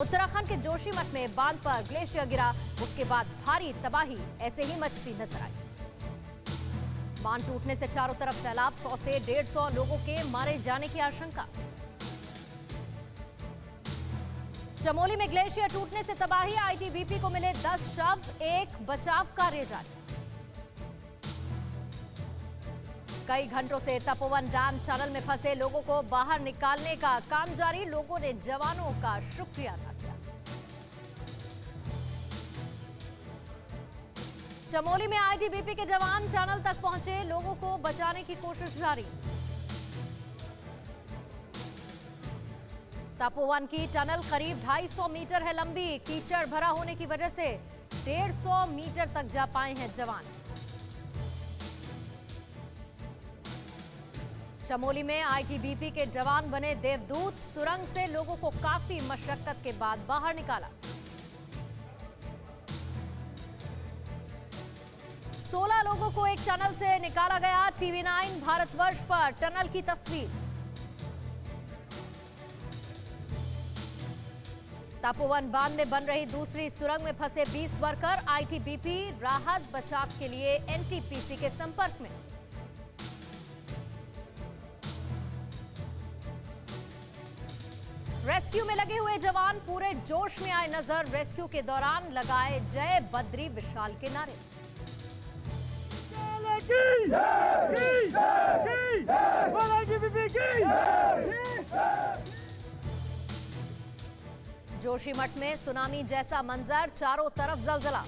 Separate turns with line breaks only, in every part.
उत्तराखंड के जोशीमठ में बांध पर ग्लेशियर गिरा, उसके बाद भारी तबाही ऐसे ही मचती नजर आई। बांध टूटने से चारों तरफ सैलाब, 100 से 150 लोगों के मारे जाने की आशंका। चमोली में ग्लेशियर टूटने से तबाही, आईटीबीपी को मिले 10 शव, एक बचाव कार्य जारी। कई घंटों से तपोवन डैम टनल में फंसे लोगों को बाहर निकालने का काम जारी, लोगों ने जवानों का शुक्रिया अदा किया। चमोली में आईटीबीपी के जवान टनल तक पहुंचे, लोगों को बचाने की कोशिश जारी। तपोवन की टनल करीब 250 मीटर है लंबी, कीचड़ भरा होने की वजह से 150 मीटर तक जा पाए हैं जवान। चमोली में आईटीबीपी के जवान बने देवदूत, सुरंग से लोगों को काफी मशक्कत के बाद बाहर निकाला। 16 लोगों को एक टनल से निकाला गया। टीवी9 भारतवर्ष पर टनल की तस्वीर। तपोवन बांध में बन रही दूसरी सुरंग में फंसे 20 वर्कर, आईटीबीपी राहत बचाव के लिए एनटीपीसी के संपर्क में। रेस्क्यू में लगे हुए जवान पूरे जोश में आए नजर, रेस्क्यू के दौरान लगाए जय बद्री विशाल के नारे। जोशीमठ में सुनामी जैसा मंजर, चारों तरफ जलजला।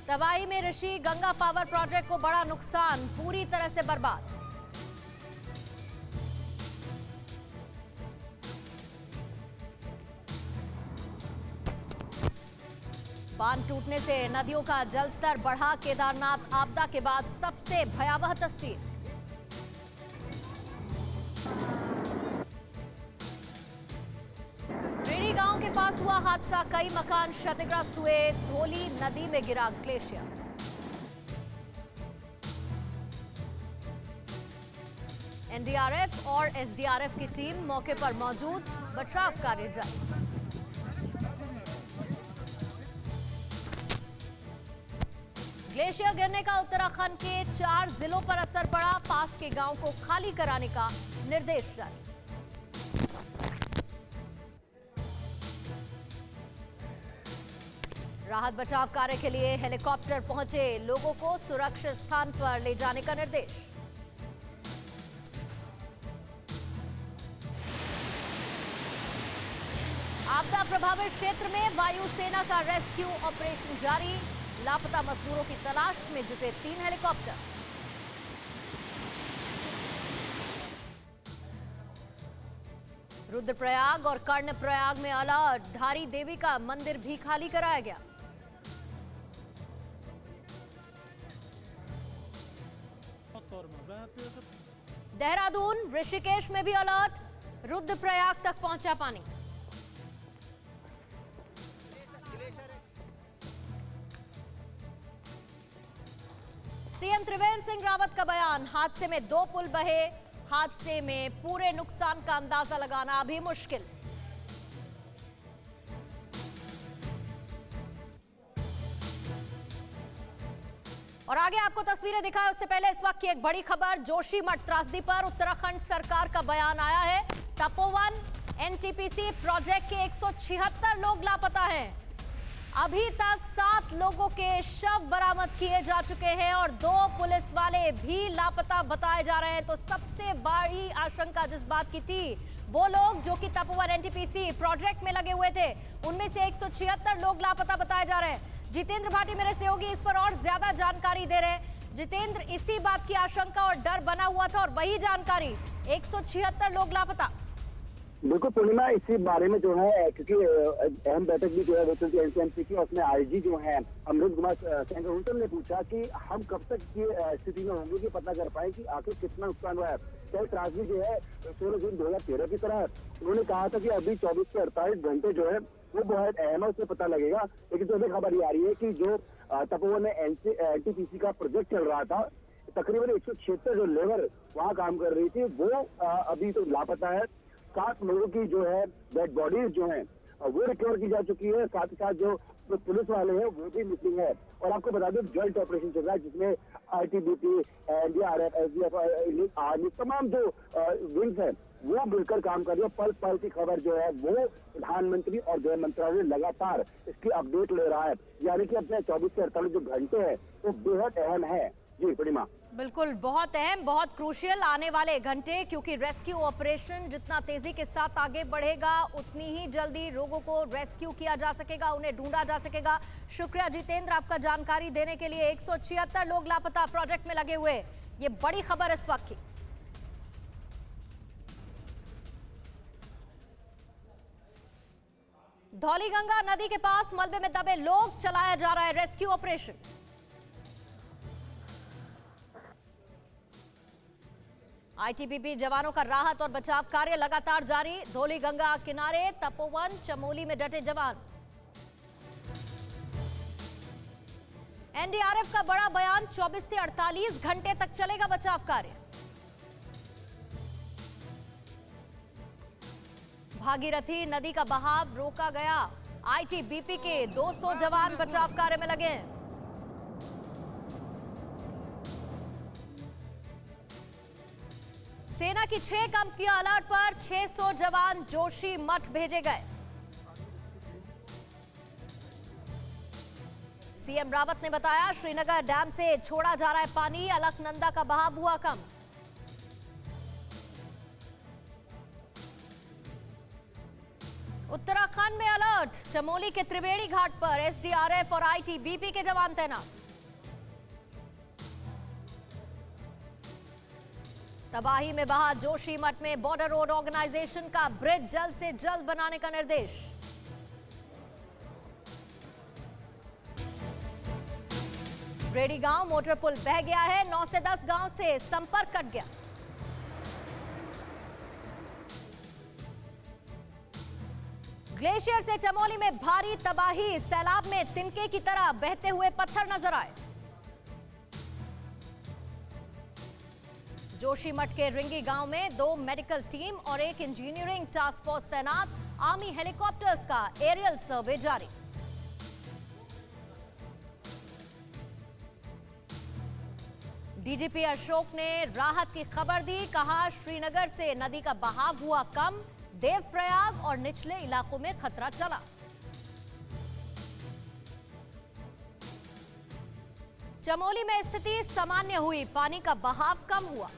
तबाही में ऋषि गंगा पावर प्रोजेक्ट को बड़ा नुकसान, पूरी तरह से बर्बाद। बांध टूटने से नदियों का जलस्तर बढ़ा, केदारनाथ आपदा के बाद सबसे भयावह तस्वीर। रेडी गांव के पास हुआ हादसा, कई मकान क्षतिग्रस्त हुए, धोली नदी में गिरा ग्लेशियर। एनडीआरएफ और एसडीआरएफ की टीम मौके पर मौजूद, बचाव कार्य जारी। ग्लेशियर गिरने का उत्तराखंड के 4 जिलों पर असर पड़ा, पास के गांव को खाली कराने का निर्देश जारी। राहत बचाव कार्य के लिए हेलीकॉप्टर पहुंचे, लोगों को सुरक्षित स्थान पर ले जाने का निर्देश। आपदा प्रभावित क्षेत्र में वायुसेना का रेस्क्यू ऑपरेशन जारी, लापता मजदूरों की तलाश में जुटे 3 हेलीकॉप्टर। रुद्रप्रयाग और कर्णप्रयाग में अलर्ट, धारी देवी का मंदिर भी खाली कराया गया। देहरादून, ऋषिकेश में भी अलर्ट, रुद्रप्रयाग तक पहुंचा पानी। सीएम त्रिवेंद्र सिंह रावत का बयान, हादसे में 2 पुल बहे, हादसे में पूरे नुकसान का अंदाजा लगाना अभी मुश्किल। और आगे आपको तस्वीरें दिखाएं उससे पहले इस वक्त की एक बड़ी खबर, जोशीमठ त्रासदी पर उत्तराखंड सरकार का बयान आया है। तपोवन एनटीपीसी प्रोजेक्ट के 176 लोग लापता हैं। अभी तक 7 लोगों के शव बरामद किए जा चुके हैं और 2 पुलिस वाले भी लापता बताए जा रहे हैं। तो सबसे बड़ी आशंका जिस बात की थी, वो लोग जो कि तपोवन एनटीपीसी प्रोजेक्ट में लगे हुए थे, उनमें से 176 लोग लापता बताए जा रहे हैं। जितेंद्र भाटी मेरे सहयोगी इस पर और ज्यादा जानकारी दे रहे हैं। जितेंद्र, इसी बात की आशंका और डर बना हुआ था और वही जानकारी, 176 लोग लापता।
बिल्कुल पूर्णिमा, इसी बारे में जो है क्योंकि अहम बैठक भी जो है होती थी एनसीएमसी की, उसमें आईजी जो है अमृत कुमार सेंगर उनसे ने पूछा कि हम कब तक की स्थिति में होंगे कि पता कर पाए कि आखिर कितना नुकसान हुआ है। तो त्रासदी जो है 16 जून 2013 की तरह उन्होंने कहा था कि अभी 24 से 48 घंटे जो है वो बहुत अहम है, उससे पता लगेगा। लेकिन तो अभी खबर ये आ रही है कि जो तपोवन में एनटीपीसी का प्रोजेक्ट चल रहा था, तकरीबन 176 जो लेबर वहाँ काम कर रही थी वो अभी तो लापता है। 7 लोगों की जो है डेड बॉडीज जो है वो रिकवर की जा चुकी है। साथ ही साथ जो पुलिस वाले हैं वो भी मिसिंग है। और आपको बता दें जॉइंट ऑपरेशन चल रहा है जिसमें आईटीबीपी, एनडीआरएफ, एसडीएफ, आर्मी तमाम जो विंग्स हैं वो मिलकर काम कर रही है। पल पल की खबर जो है वो प्रधानमंत्री और गृह मंत्रालय लगातार इसकी अपडेट ले रहा है। यानी कि अपने 24 से 48 जो घंटे हैं वो बेहद अहम है। जी पूर्णिमा,
बिल्कुल, बहुत अहम, बहुत क्रूशियल आने वाले घंटे, क्योंकि रेस्क्यू ऑपरेशन जितना तेजी के साथ आगे बढ़ेगा उतनी ही जल्दी लोगों को रेस्क्यू किया जा सकेगा, उन्हें ढूंढा जा सकेगा। शुक्रिया जितेंद्र आपका जानकारी देने के लिए। 176 लोग लापता, प्रोजेक्ट में लगे हुए, ये बड़ी खबर इस वक्त की। धौलीगंगा नदी के पास मलबे में दबे लोग, चलाया जा रहा है रेस्क्यू ऑपरेशन। आईटीबीपी जवानों का राहत और बचाव कार्य लगातार जारी। धौलीगंगा किनारे तपोवन चमोली में डटे जवान। एनडीआरएफ का बड़ा बयान, 24 से 48 घंटे तक चलेगा बचाव कार्य। भागीरथी नदी का बहाव रोका गया। आईटीबीपी के 200 जवान बचाव कार्य में लगे हैं। सेना की 6 कंपनियां अलर्ट पर, 600 जवान जोशी मठ भेजे गए। सीएम रावत ने बताया श्रीनगर डैम से छोड़ा जा रहा है पानी, अलकनंदा का बहाव हुआ कम। उत्तराखंड में अलर्ट, चमोली के त्रिवेणी घाट पर एसडीआरएफ और आईटीबीपी के जवान तैनात। तबाही में बहा जोशीमठ में बॉर्डर रोड ऑर्गेनाइजेशन का ब्रिज, जल्द से जल्द बनाने का निर्देश। रेडी गांव मोटर पुल बह गया है, 9 से 10 गांव से संपर्क कट गया। ग्लेशियर से चमोली में भारी तबाही, सैलाब में तिनके की तरह बहते हुए पत्थर नजर आए। जोशीमठ के रिंगी गांव में 2 मेडिकल टीम और 1 इंजीनियरिंग टास्क फोर्स तैनात। आर्मी हेलीकॉप्टर्स का एरियल सर्वे जारी। डीजीपी अशोक ने राहत की खबर दी, कहा श्रीनगर से नदी का बहाव हुआ कम, देवप्रयाग और निचले इलाकों में खतरा टला। चमोली में स्थिति सामान्य हुई, पानी का बहाव कम हुआ।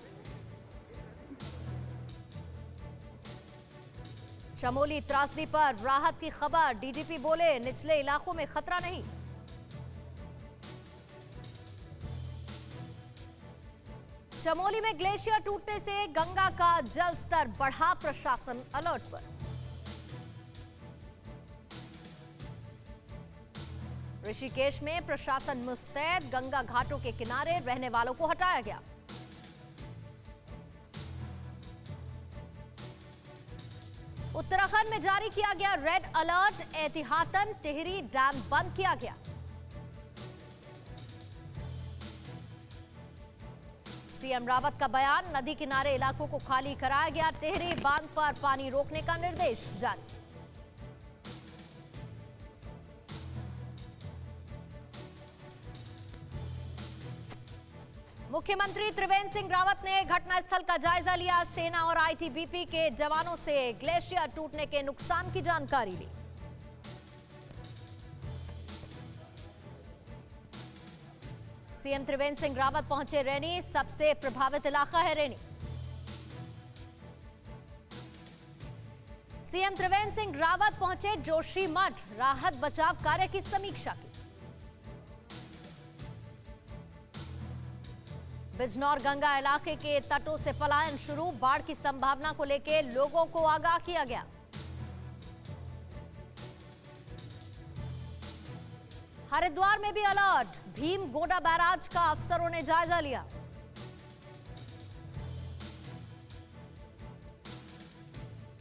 चमोली त्रासदी पर राहत की खबर, डीजीपी बोले निचले इलाकों में खतरा नहीं। चमोली में ग्लेशियर टूटने से गंगा का जल स्तर बढ़ा, प्रशासन अलर्ट पर। ऋषिकेश में प्रशासन मुस्तैद, गंगा घाटों के किनारे रहने वालों को हटाया गया। उत्तराखंड में जारी किया गया रेड अलर्ट, एहतियातन टिहरी डैम बंद किया गया। सीएम रावत का बयान, नदी किनारे इलाकों को खाली कराया गया, टिहरी बांध पर पानी रोकने का निर्देश जारी। मुख्यमंत्री त्रिवेंद्र सिंह रावत ने घटनास्थल का जायजा लिया, सेना और आईटीबीपी के जवानों से ग्लेशियर टूटने के नुकसान की जानकारी ली। सीएम त्रिवेंद्र सिंह रावत पहुंचे रैनी, सबसे प्रभावित इलाका है रैनी। सीएम त्रिवेंद्र सिंह रावत पहुंचे जोशीमठ, राहत बचाव कार्य की समीक्षा की। बिजनौर गंगा इलाके के तटों से पलायन शुरू, बाढ़ की संभावना को लेकर लोगों को आगाह किया गया। हरिद्वार में भी अलर्ट, भीम गोडा बैराज का अफसरों ने जायजा लिया।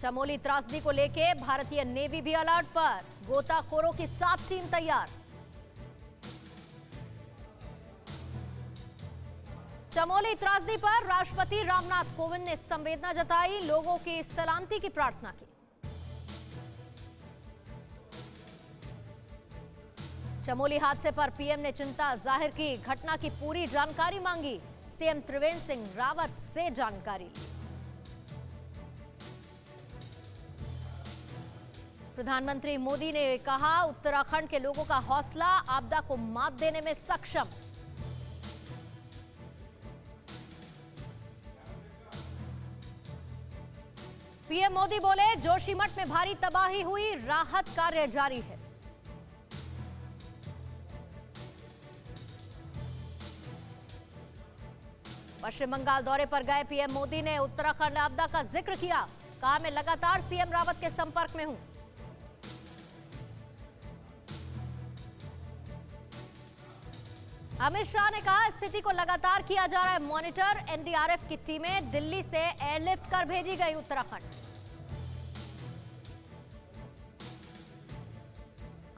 चमोली त्रासदी को लेकर भारतीय नेवी भी अलर्ट पर, गोताखोरों की 7 टीम तैयार। चमोली त्रासदी पर राष्ट्रपति रामनाथ कोविंद ने संवेदना जताई, लोगों की सलामती की प्रार्थना की। चमोली हादसे पर पीएम ने चिंता जाहिर की, घटना की पूरी जानकारी मांगी, सीएम त्रिवेंद्र सिंह रावत से जानकारी ली। प्रधानमंत्री मोदी ने कहा, उत्तराखंड के लोगों का हौसला आपदा को मात देने में सक्षम। पीएम मोदी बोले, जोशीमठ में भारी तबाही हुई, राहत कार्य जारी है। पश्चिम बंगाल दौरे पर गए पीएम मोदी ने उत्तराखंड आपदा का जिक्र किया, कहा मैं लगातार सीएम रावत के संपर्क में हूं। अमित शाह ने कहा, स्थिति को लगातार किया जा रहा है मॉनिटर, एनडीआरएफ की टीमें दिल्ली से एयरलिफ्ट कर भेजी गई उत्तराखंड।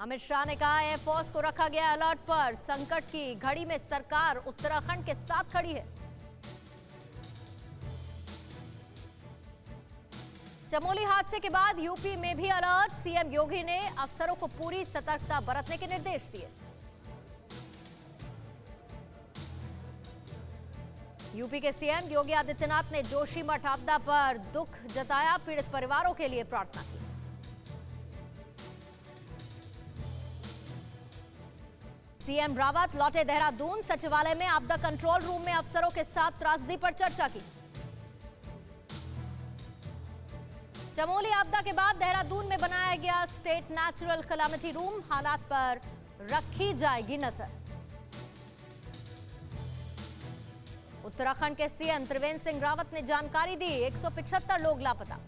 अमित शाह ने कहा, एयरफोर्स को रखा गया अलर्ट पर, संकट की घड़ी में सरकार उत्तराखंड के साथ खड़ी है। चमोली हादसे के बाद यूपी में भी अलर्ट, सीएम योगी ने अफसरों को पूरी सतर्कता बरतने के निर्देश दिए। यूपी के सीएम योगी आदित्यनाथ ने जोशीमठ आपदा पर दुख जताया, पीड़ित परिवारों के लिए प्रार्थना की। सीएम रावत लौटे देहरादून, सचिवालय में आपदा कंट्रोल रूम में अफसरों के साथ त्रासदी पर चर्चा की। चमोली आपदा के बाद देहरादून में बनाया गया स्टेट नेचुरल कैलामिटी रूम, हालात पर रखी जाएगी नजर। उत्तराखंड के सीएम त्रिवेंद्र सिंह रावत ने जानकारी दी, 175 लोग लापता।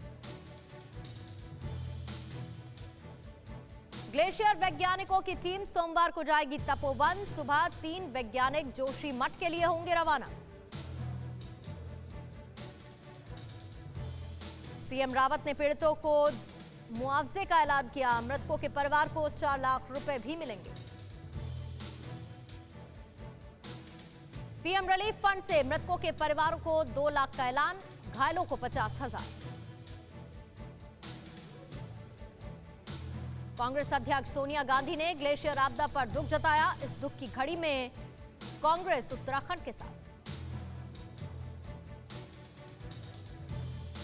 ग्लेशियर वैज्ञानिकों की टीम सोमवार को जाएगी तपोवन, सुबह 3 वैज्ञानिक जोशीमठ के लिए होंगे रवाना। सीएम रावत ने पीड़ितों को मुआवजे का ऐलान किया, मृतकों के परिवार को 4 लाख रुपए भी मिलेंगे। पीएम रिलीफ फंड से मृतकों के परिवारों को 2 लाख का ऐलान, घायलों को 50,000। कांग्रेस अध्यक्ष सोनिया गांधी ने ग्लेशियर आपदा पर दुख जताया, इस दुख की घड़ी में कांग्रेस उत्तराखंड के साथ।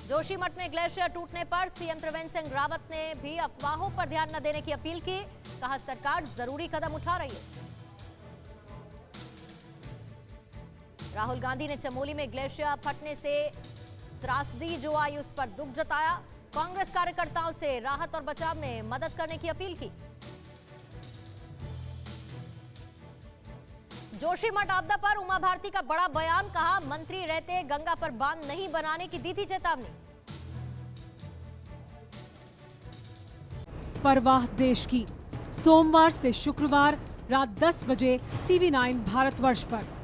जोशीमठ में ग्लेशियर टूटने पर सीएम त्रिवेंद्र सिंह रावत ने भी अफवाहों पर ध्यान न देने की अपील की, कहा सरकार जरूरी कदम उठा रही है। राहुल गांधी ने चमोली में ग्लेशियर फटने से त्रासदी जो आई उस पर दुख जताया, कांग्रेस कार्यकर्ताओं से राहत और बचाव में मदद करने की अपील की। जोशीमठ आपदा पर उमा भारती का बड़ा बयान, कहा मंत्री रहते गंगा पर बांध नहीं बनाने की दी थी चेतावनी।
परवाह देश की, सोमवार से शुक्रवार रात 10 बजे TV9 भारतवर्ष पर।